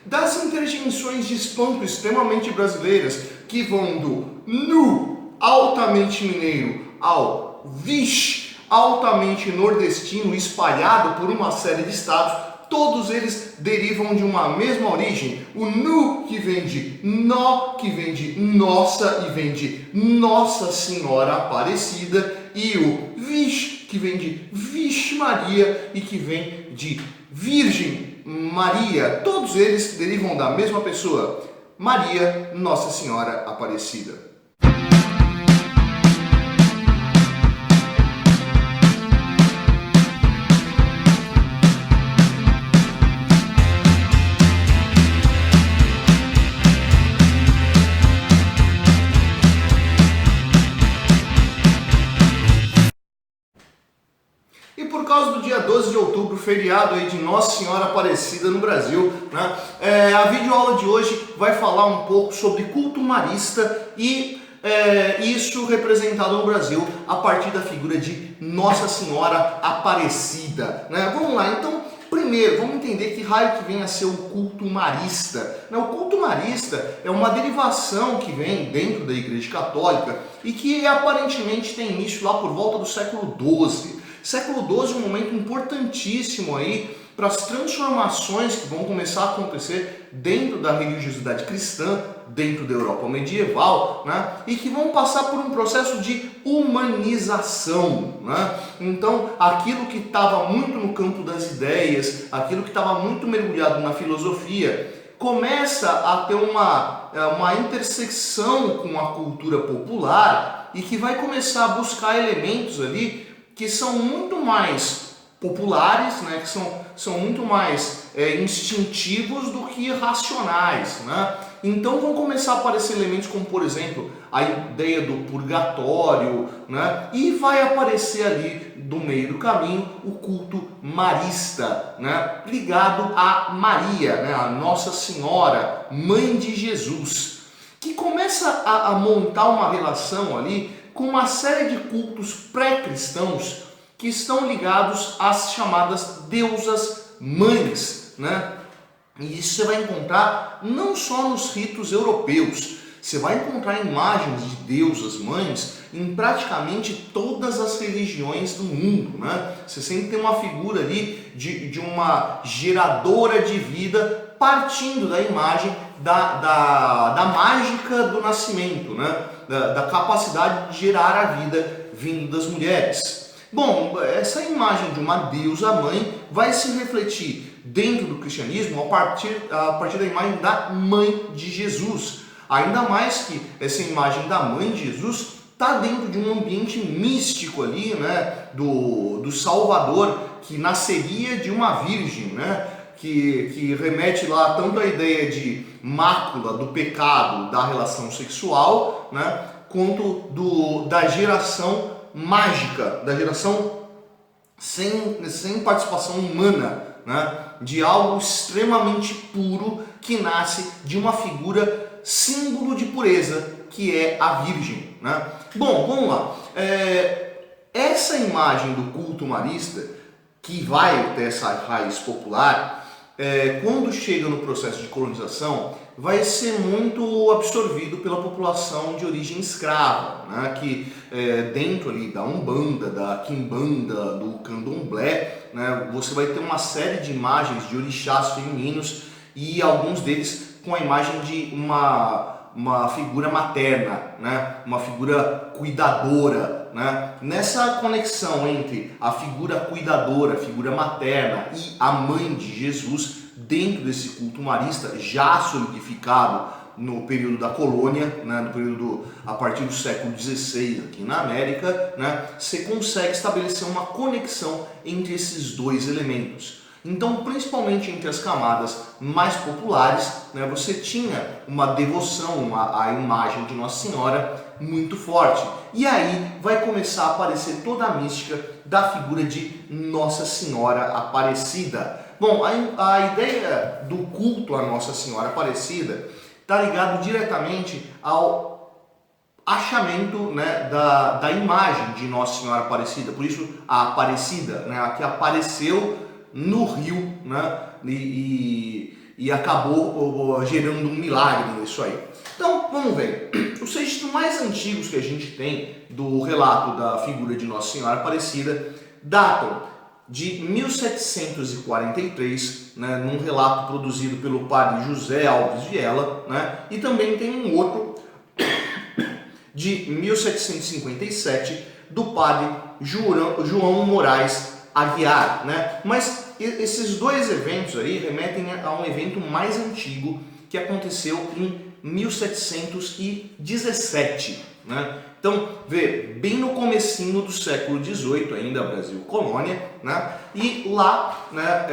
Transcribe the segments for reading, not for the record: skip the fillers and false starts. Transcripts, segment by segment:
das interjeições de espanto extremamente brasileiras, que vão do nu, altamente mineiro, ao vixe, altamente nordestino, espalhado por uma série de estados. Todos eles derivam de uma mesma origem. O nu, que vem de nó, que vem de nossa e vem de Nossa Senhora Aparecida, e o vixe, que vem de Vixe Maria e que vem de Virgem Maria. Todos eles derivam da mesma pessoa, Maria Nossa Senhora Aparecida. E por causa do dia 12 de outubro, feriado aí de Nossa Senhora Aparecida no Brasil, né? A videoaula de hoje vai falar um pouco sobre culto marista e isso representado no Brasil a partir da figura de Nossa Senhora Aparecida, né? Vamos lá, então, primeiro, vamos entender que raio que vem a ser o culto marista. O culto marista é uma derivação que vem dentro da Igreja Católica e que aparentemente tem início lá por volta do século XII. Século XII é um momento importantíssimo aí para as transformações que vão começar a acontecer dentro da religiosidade cristã, dentro da Europa medieval, né? E que vão passar por um processo de humanização, né? Então, aquilo que estava muito no campo das ideias, aquilo que estava muito mergulhado na filosofia, começa a ter uma intersecção com a cultura popular e que vai começar a buscar elementos ali que são muito mais populares, né, que são muito mais instintivos do que racionais, né? Então vão começar a aparecer elementos como, por exemplo, a ideia do purgatório, né? E vai aparecer ali, do meio do caminho, o culto marista, né? Ligado a Maria, né? A Nossa Senhora, Mãe de Jesus, que começa a montar uma relação ali com uma série de cultos pré-cristãos que estão ligados às chamadas deusas mães, né? E isso você vai encontrar não só nos ritos europeus, você vai encontrar imagens de deusas mães em praticamente todas as religiões do mundo, né? Você sempre tem uma figura ali de uma geradora de vida partindo da imagem da mágica do nascimento, né? Da capacidade de gerar a vida vindo das mulheres. Bom, essa imagem de uma deusa mãe vai se refletir dentro do cristianismo a partir da imagem da Mãe de Jesus. Ainda mais que essa imagem da Mãe de Jesus está dentro de um ambiente místico ali, né? Do Salvador, que nasceria de uma virgem, né? Que remete lá tanto à ideia de mácula do pecado da relação sexual, né, quanto da geração mágica, da geração sem participação humana, né, de algo extremamente puro que nasce de uma figura símbolo de pureza, que é a Virgem, né? Bom, vamos lá. Essa imagem do culto marista, que vai ter essa raiz popular, quando chega no processo de colonização, vai ser muito absorvido pela população de origem escrava, né? Que dentro ali da Umbanda, da Quimbanda, do Candomblé, né? Você vai ter uma série de imagens de orixás femininos e alguns deles com a imagem de uma figura materna, né? Uma figura cuidadora, né? Nessa conexão entre a figura cuidadora, a figura materna e a Mãe de Jesus, dentro desse culto marista já solidificado no período da colônia, né? No período a partir do século XVI aqui na América, né? Você consegue estabelecer uma conexão entre esses dois elementos. Então, principalmente entre as camadas mais populares, né, você tinha uma devoção à imagem de Nossa Senhora muito forte. E aí vai começar a aparecer toda a mística da figura de Nossa Senhora Aparecida. Bom, a ideia do culto a Nossa Senhora Aparecida está ligado diretamente ao achamento, né, da imagem de Nossa Senhora Aparecida. Por isso, a Aparecida, né, a que apareceu no rio, né? E e acabou gerando um milagre nisso aí. Então, vamos ver. Os registros mais antigos que a gente tem do relato da figura de Nossa Senhora Aparecida datam de 1743, né, num relato produzido pelo padre José Alves Viela, né, e também tem um outro de 1757 do padre João Moraes Aguiar, né? Mas esses dois eventos aí remetem a um evento mais antigo que aconteceu em 1717, né? Então, vê, bem no comecinho do século XVIII, ainda Brasil colônia, né? E lá, né,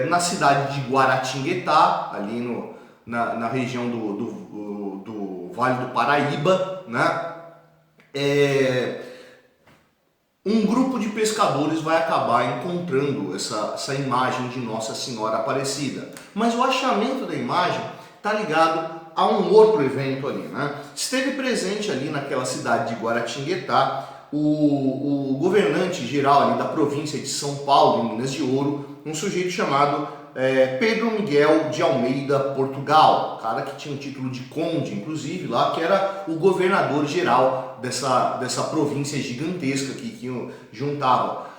na cidade de Guaratinguetá, ali na região do Vale do Paraíba, né? Um grupo de pescadores vai acabar encontrando essa imagem de Nossa Senhora Aparecida. Mas o achamento da imagem está ligado a um outro evento ali, né? Esteve presente ali naquela cidade de Guaratinguetá o governante geral ali da província de São Paulo, em Minas de Ouro, um sujeito chamado Pedro Miguel de Almeida Portugal, cara que tinha o título de conde, inclusive, lá, que era o governador geral dessa província gigantesca que juntava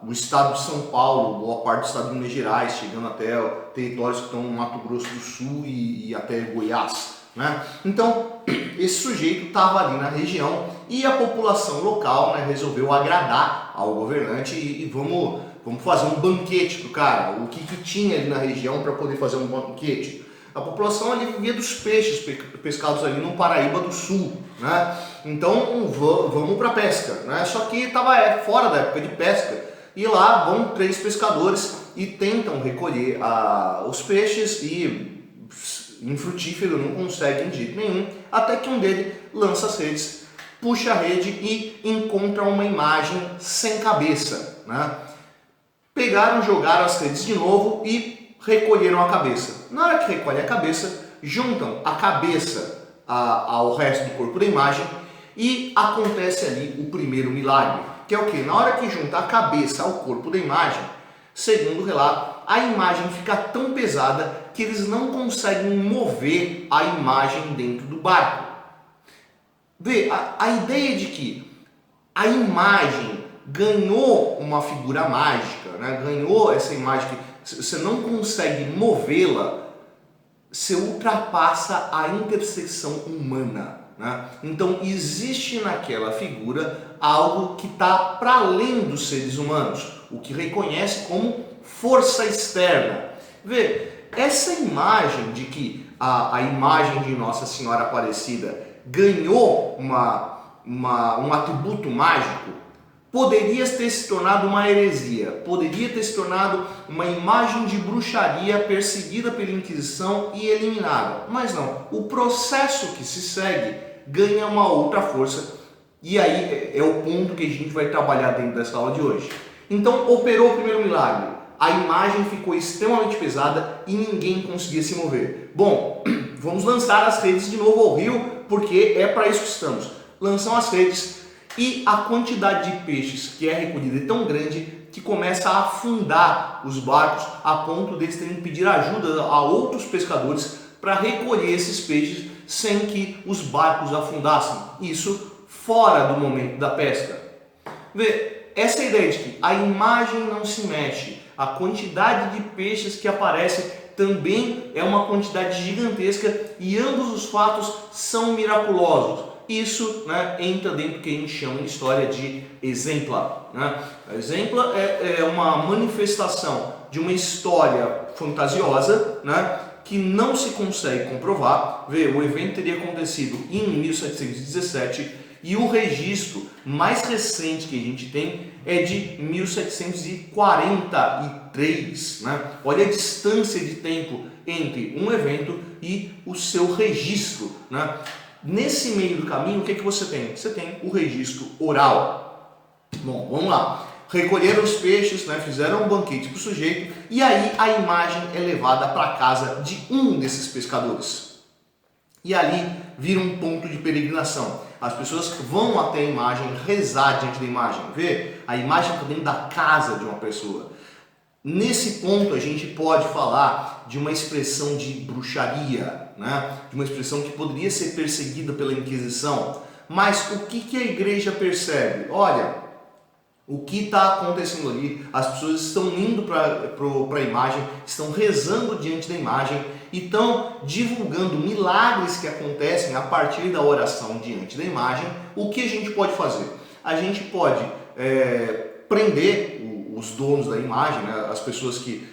o estado de São Paulo, boa parte do estado de Minas Gerais, chegando até territórios que estão no Mato Grosso do Sul e até Goiás, né? Então, esse sujeito estava ali na região e a população local, né, resolveu agradar ao governante e vamos fazer um banquete pro cara. O que tinha ali na região para poder fazer um banquete? A população ali vivia dos peixes pescados ali no Paraíba do Sul, né? Então vamos para pesca, né? Só que estava fora da época de pesca e lá vão 3 pescadores e tentam recolher os peixes e infrutífero, não conseguem de jeito nenhum, até que um deles lança as redes, puxa a rede e encontra uma imagem sem cabeça, né? Pegaram, jogaram as redes de novo e recolheram a cabeça. Na hora que recolhe a cabeça, juntam a cabeça ao resto do corpo da imagem e acontece ali o primeiro milagre, que é o que? Na hora que junta a cabeça ao corpo da imagem, segundo o relato, a imagem fica tão pesada que eles não conseguem mover a imagem dentro do barco. Vê, a ideia de que a imagem ganhou uma figura mágica, né? Ganhou essa imagem que você não consegue movê-la, você ultrapassa a interseção humana, né? Então existe naquela figura algo que está para além dos seres humanos, o que reconhece como força externa. Vê, essa imagem de que a imagem de Nossa Senhora Aparecida ganhou um atributo mágico, poderia ter se tornado uma heresia, poderia ter se tornado uma imagem de bruxaria perseguida pela Inquisição e eliminada. Mas não, o processo que se segue ganha uma outra força e aí é o ponto que a gente vai trabalhar dentro dessa aula de hoje. Então operou o primeiro milagre, a imagem ficou extremamente pesada e ninguém conseguia se mover. Bom, vamos lançar as redes de novo ao rio, porque é para isso que estamos. Lançam as redes e a quantidade de peixes que é recolhida é tão grande que começa a afundar os barcos a ponto deles terem que pedir ajuda a outros pescadores para recolher esses peixes sem que os barcos afundassem. Isso fora do momento da pesca. Vê, essa ideia de que a imagem não se mexe, a quantidade de peixes que aparece também é uma quantidade gigantesca e ambos os fatos são miraculosos. Isso, né, entra dentro do que a gente chama de história de exempla, né? A exempla é uma manifestação de uma história fantasiosa, né, que não se consegue comprovar. Vê, o evento teria acontecido em 1717 e o registro mais recente que a gente tem é de 1743, né? Olha a distância de tempo entre um evento e o seu registro, né? Nesse meio do caminho, o que você tem? Você tem o registro oral. Bom, vamos lá. Recolheram os peixes, né, fizeram um banquete para o sujeito e aí a imagem é levada para a casa de um desses pescadores. E ali vira um ponto de peregrinação. As pessoas vão até a imagem rezar diante da imagem. Vê? A imagem está dentro da casa de uma pessoa. Nesse ponto a gente pode falar de uma expressão de bruxaria, né? De uma expressão que poderia ser perseguida pela Inquisição. Mas o que a igreja percebe? Olha, o que está acontecendo ali, as pessoas estão indo para a imagem, estão rezando diante da imagem e estão divulgando milagres que acontecem a partir da oração diante da imagem. O que a gente pode fazer? A gente pode prender os donos da imagem, né, as pessoas que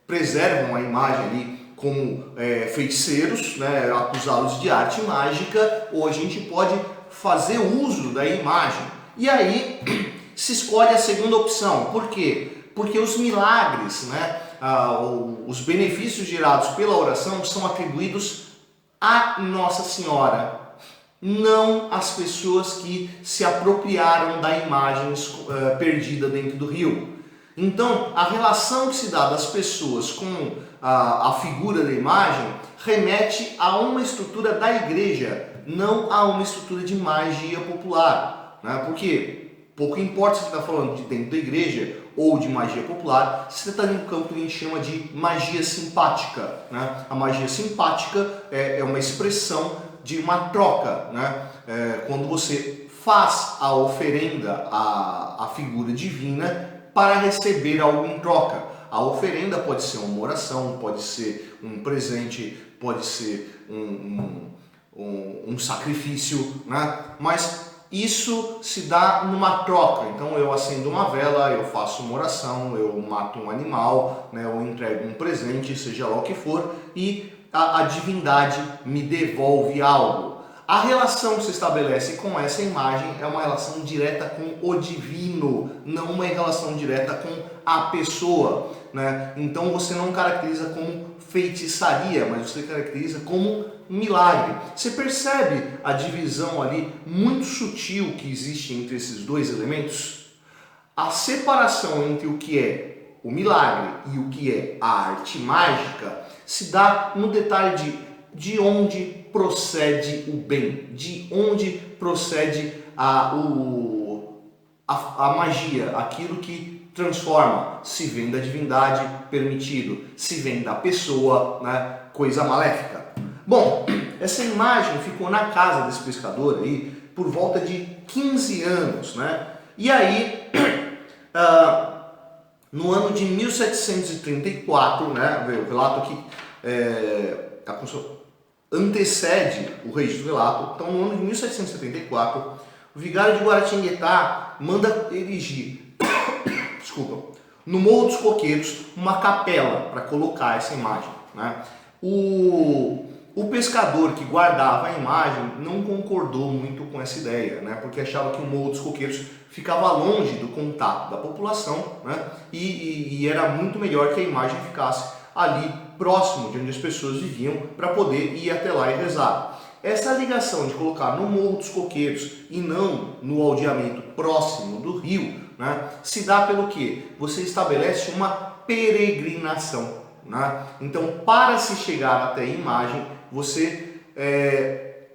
preservam a imagem ali como feiticeiros, né, acusá-los de arte mágica, ou a gente pode fazer uso da imagem. E aí se escolhe a segunda opção. Por quê? Porque os milagres, né, os benefícios gerados pela oração são atribuídos a Nossa Senhora, não às pessoas que se apropriaram da imagem perdida dentro do rio. Então, a relação que se dá das pessoas com a figura da imagem remete a uma estrutura da igreja, não a uma estrutura de magia popular, né? Porque pouco importa se você está falando de dentro da igreja ou de magia popular, se você está no campo que a gente chama de magia simpática, né? A magia simpática é uma expressão de uma troca, né? Quando você faz a oferenda à figura divina para receber algo em troca. A oferenda pode ser uma oração, pode ser um presente, pode ser um sacrifício, né? Mas isso se dá numa troca. Então eu acendo uma vela, eu faço uma oração, eu mato um animal, né? Eu entrego um presente, seja lá o que for, e a divindade me devolve algo. A relação que se estabelece com essa imagem é uma relação direta com o divino, não uma relação direta com a pessoa, né? Então você não caracteriza como feitiçaria, mas você caracteriza como milagre. Você percebe a divisão ali muito sutil que existe entre esses dois elementos? A separação entre o que é o milagre e o que é a arte mágica se dá no detalhe de onde procede o bem, de onde procede a magia, aquilo que transforma. Se vem da divindade, permitido. Se vem da pessoa, né, coisa maléfica. Bom, essa imagem ficou na casa desse pescador aí por volta de 15 anos, né? E aí, no ano de 1734, né, o relato aqui antecede o registro do relato. Então, no ano de 1774, o vigário de Guaratinguetá manda erigir, no Morro dos Coqueiros, uma capela para colocar essa imagem, né? O pescador que guardava a imagem não concordou muito com essa ideia, né? Porque achava que o Morro dos Coqueiros ficava longe do contato da população, né? E era muito melhor que a imagem ficasse ali próximo de onde as pessoas viviam para poder ir até lá e rezar. Essa ligação de colocar no Morro dos Coqueiros e não no aldeamento próximo do rio, né, se dá pelo quê? Você estabelece uma peregrinação, né? Então, para se chegar até a imagem, você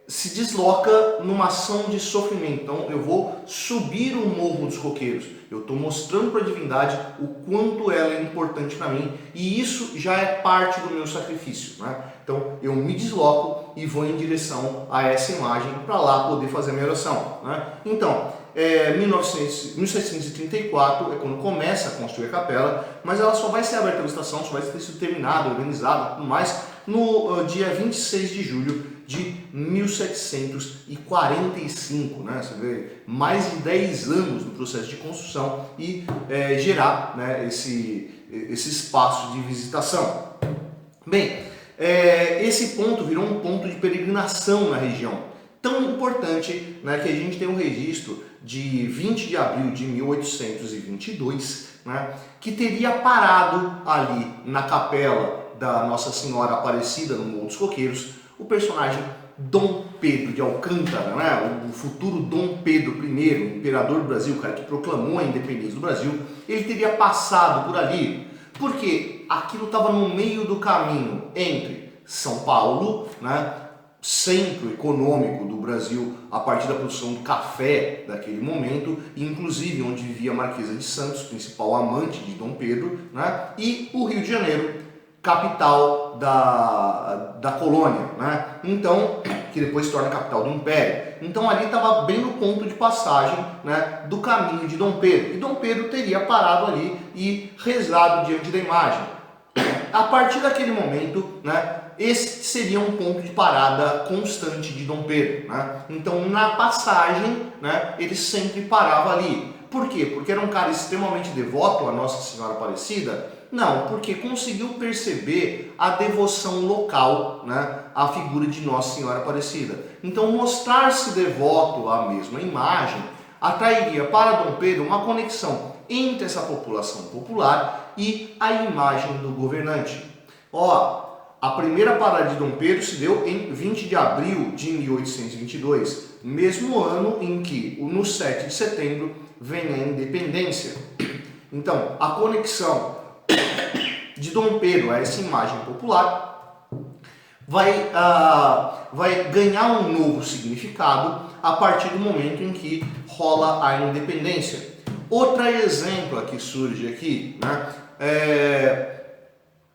se desloca numa ação de sofrimento. Então, eu vou subir o Morro dos Coqueiros. Eu estou mostrando para a divindade o quanto ela é importante para mim, e isso já é parte do meu sacrifício, né? Então, eu me desloco e vou em direção a essa imagem para lá poder fazer a minha oração, né? Então, 1734 é quando começa a construir a capela, mas ela só vai ser aberta à licitação, só vai ter sido terminada, organizada e tudo mais no dia 26 de julho de 1745, né? Você vê, mais de 10 anos no processo de construção e gerar, né, esse espaço de visitação. Bem, esse ponto virou um ponto de peregrinação na região, tão importante, né, que a gente tem um registro de 20 de abril de 1822, né, que teria parado ali na capela da Nossa Senhora Aparecida, no Morro dos Coqueiros, o personagem Dom Pedro de Alcântara, né? O futuro Dom Pedro I, o imperador do Brasil, o cara que proclamou a independência do Brasil. Ele teria passado por ali, porque aquilo estava no meio do caminho entre São Paulo, né, centro econômico do Brasil a partir da produção do café daquele momento, inclusive onde vivia a Marquesa de Santos, principal amante de Dom Pedro, né? E o Rio de Janeiro, capital da colônia, né? Então, que depois se torna capital do Império. Então ali estava bem no ponto de passagem, né, do caminho de Dom Pedro. E Dom Pedro teria parado ali e rezado diante da imagem. A partir daquele momento, né, esse seria um ponto de parada constante de Dom Pedro, né? Então na passagem, né, ele sempre parava ali. Por quê? Porque era um cara extremamente devoto a Nossa Senhora Aparecida? Não, porque conseguiu perceber a devoção local, né, à figura de Nossa Senhora Aparecida. Então mostrar-se devoto à mesma imagem atrairia para Dom Pedro uma conexão entre essa população popular e a imagem do governante. Ó, a primeira parada de Dom Pedro se deu em 20 de abril de 1822, mesmo ano em que, no 7 de setembro, vem a independência. Então, a conexão de Dom Pedro a essa imagem popular vai ganhar um novo significado a partir do momento em que rola a independência. Outro exemplo que surge aqui, né,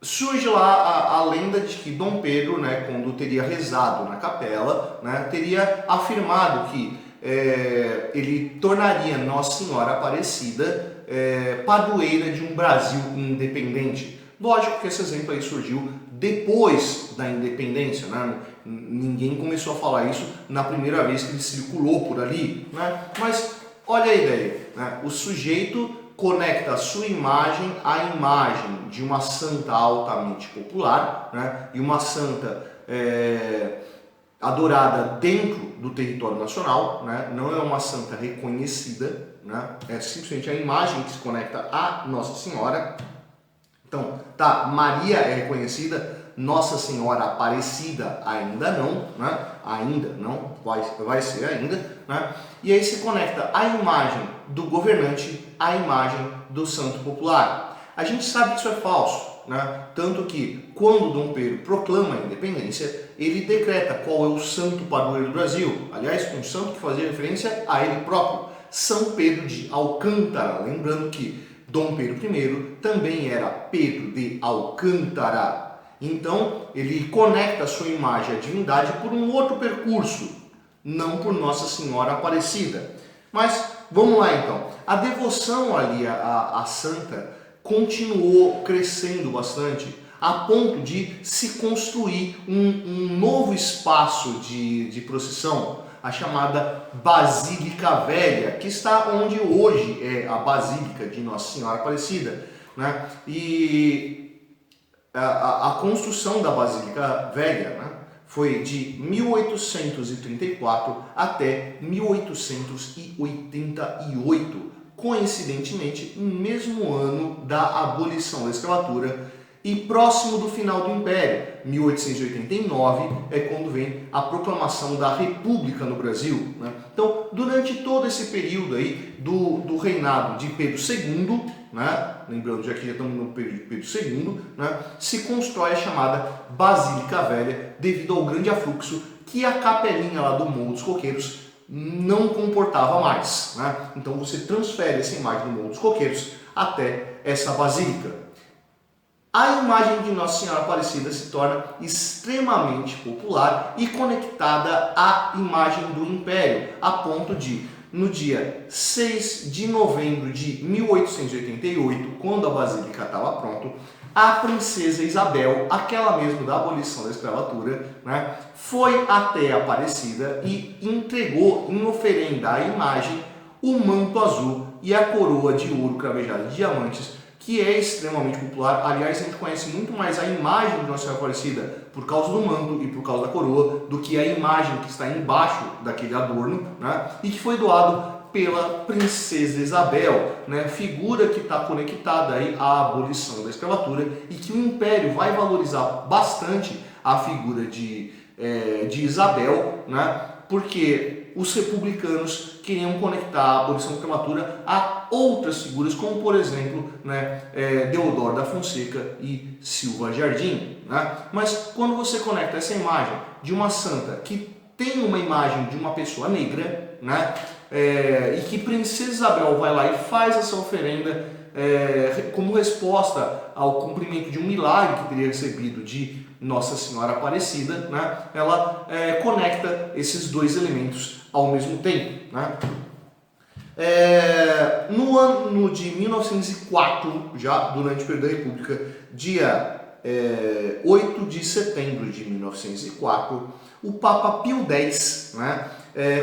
surge lá a lenda de que Dom Pedro, né, quando teria rezado na capela, né, teria afirmado que ele tornaria Nossa Senhora Aparecida padroeira de um Brasil independente. Lógico que esse exemplo aí surgiu depois da independência, né? Ninguém começou a falar isso na primeira vez que ele circulou por ali, né? Mas olha a ideia, né? O sujeito conecta a sua imagem à imagem de uma santa altamente popular, né? E uma santa adorada dentro do território nacional, né? Não é uma santa reconhecida, né? É simplesmente a imagem que se conecta a Nossa Senhora. Então, tá, Maria é reconhecida, Nossa Senhora Aparecida ainda não, né? Ainda não, vai ser ainda, né? E aí se conecta a imagem do governante à imagem do santo popular. A gente sabe que isso é falso, né? Tanto que quando Dom Pedro proclama a independência, ele decreta qual é o santo padroeiro do Brasil. Aliás, um santo que fazia referência a ele próprio, São Pedro de Alcântara. Lembrando que Dom Pedro I também era Pedro de Alcântara. Então, ele conecta a sua imagem à divindade por um outro percurso, não por Nossa Senhora Aparecida. Mas, vamos lá então. A devoção ali à santa continuou crescendo bastante, a ponto de se construir um novo espaço de procissão, a chamada Basílica Velha, que está onde hoje é a Basílica de Nossa Senhora Aparecida, né? E a construção da Basílica Velha, né, foi de 1834 até 1888, coincidentemente, no mesmo ano da abolição da escravatura e próximo do final do Império. 1889 é quando vem a proclamação da República no Brasil, né? Então, durante todo esse período aí do reinado de Pedro II, né? Lembrando, já que já estamos no período de Pedro II, né? Se constrói a chamada Basílica Velha devido ao grande afluxo que a capelinha lá do Morro dos Coqueiros não comportava mais, né? Então você transfere essa imagem do Morro dos Coqueiros até essa basílica. A imagem de Nossa Senhora Aparecida se torna extremamente popular e conectada à imagem do Império, a ponto de, no dia 6 de novembro de 1888, quando a Basílica estava pronta, a princesa Isabel, aquela mesmo da abolição da escravatura, né, foi até a Aparecida e entregou em oferenda à imagem o manto azul e a coroa de ouro cravejada de diamantes, que é extremamente popular. Aliás, a gente conhece muito mais a imagem de Nossa Senhora Aparecida por causa do manto e por causa da coroa do que a imagem que está embaixo daquele adorno, né? E que foi doado pela princesa Isabel, né? Figura que está conectada aí à abolição da escravatura e que o Império vai valorizar bastante a figura de Isabel, né? Porque os republicanos queriam conectar a abolição da escravatura à outras figuras, como por exemplo, né, Deodoro da Fonseca e Silva Jardim, né? Mas quando você conecta essa imagem de uma santa que tem uma imagem de uma pessoa negra, né, e que Princesa Isabel vai lá e faz essa oferenda como resposta ao cumprimento de um milagre que teria recebido de Nossa Senhora Aparecida, né, ela conecta esses dois elementos ao mesmo tempo, né? No ano de 1904, já durante o período da República, dia 8 de setembro de 1904, o Papa Pio X, né,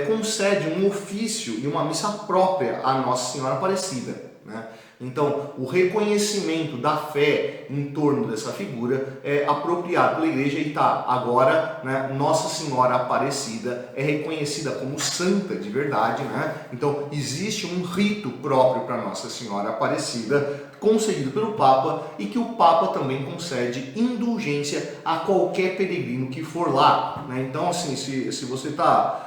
concede um ofício e uma missa própria à Nossa Senhora Aparecida, né? Então, o reconhecimento da fé em torno dessa figura é apropriado pela igreja e agora, né, Nossa Senhora Aparecida é reconhecida como santa de verdade, né? Então, existe um rito próprio para Nossa Senhora Aparecida, concedido pelo Papa, e que o Papa também concede indulgência a qualquer peregrino que for lá, né? Então, assim, se você está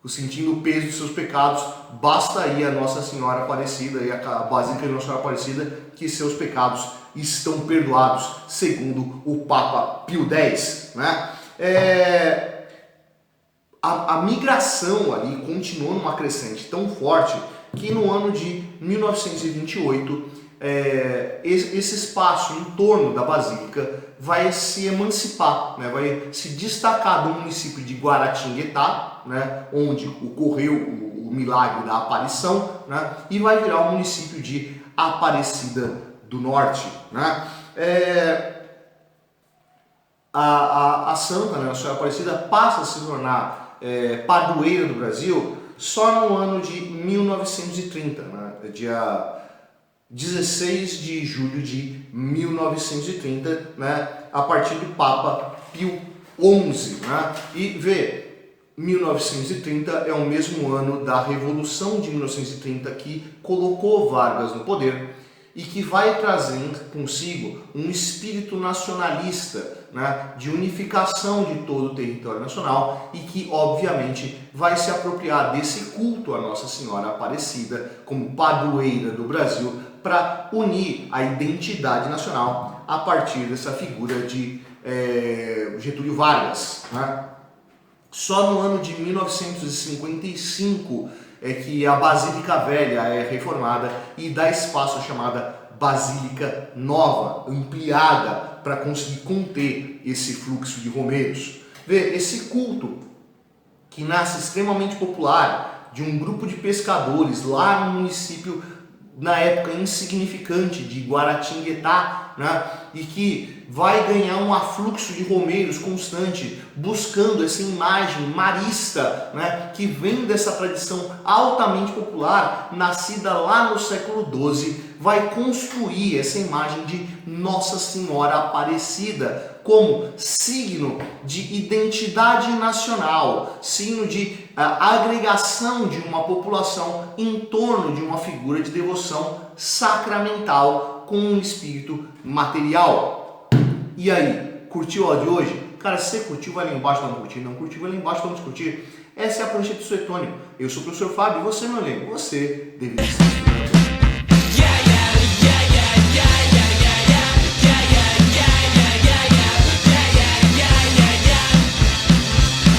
sentindo o peso dos seus pecados, basta ir a Nossa Senhora Aparecida e a Basílica de Nossa Senhora Aparecida, que seus pecados estão perdoados, segundo o Papa Pio X, né? A migração ali continuou numa crescente tão forte que no ano de 1928 esse espaço em torno da Basílica vai se emancipar, né? Vai se destacar do município de Guaratinguetá, né? Onde ocorreu o milagre da aparição, né? E vai virar o município de Aparecida do Norte, né? A santa, né, a Senhora Aparecida, passa a se tornar padroeira do Brasil só no ano de 1930, né? Dia 16 de julho de 1930, né, a partir do Papa Pio XI, né? E 1930 é o mesmo ano da Revolução de 1930 que colocou Vargas no poder e que vai trazer consigo um espírito nacionalista, né, de unificação de todo o território nacional e que, obviamente, vai se apropriar desse culto à Nossa Senhora Aparecida como padroeira do Brasil para unir a identidade nacional a partir dessa figura de Getúlio Vargas, né? Só no ano de 1955 é que a Basílica Velha é reformada e dá espaço à chamada Basílica Nova, ampliada para conseguir conter esse fluxo de romeiros. Esse culto, que nasce extremamente popular, de um grupo de pescadores lá no município, na época insignificante, de Guaratinguetá, né? E que vai ganhar um afluxo de romeiros constante, buscando essa imagem marista, né, que vem dessa tradição altamente popular, nascida lá no século XII, vai construir essa imagem de Nossa Senhora Aparecida como signo de identidade nacional, signo de agregação de uma população em torno de uma figura de devoção sacramental com um espírito material. E aí, curtiu o áudio de hoje? Cara, se você curtiu, vai lá embaixo, dá um curtir. Não curtiu, vai lá embaixo, dá um curtir. Essa é a prancha do Suetônio. Eu sou o professor Fábio e você, meu amigo, você deveria ser.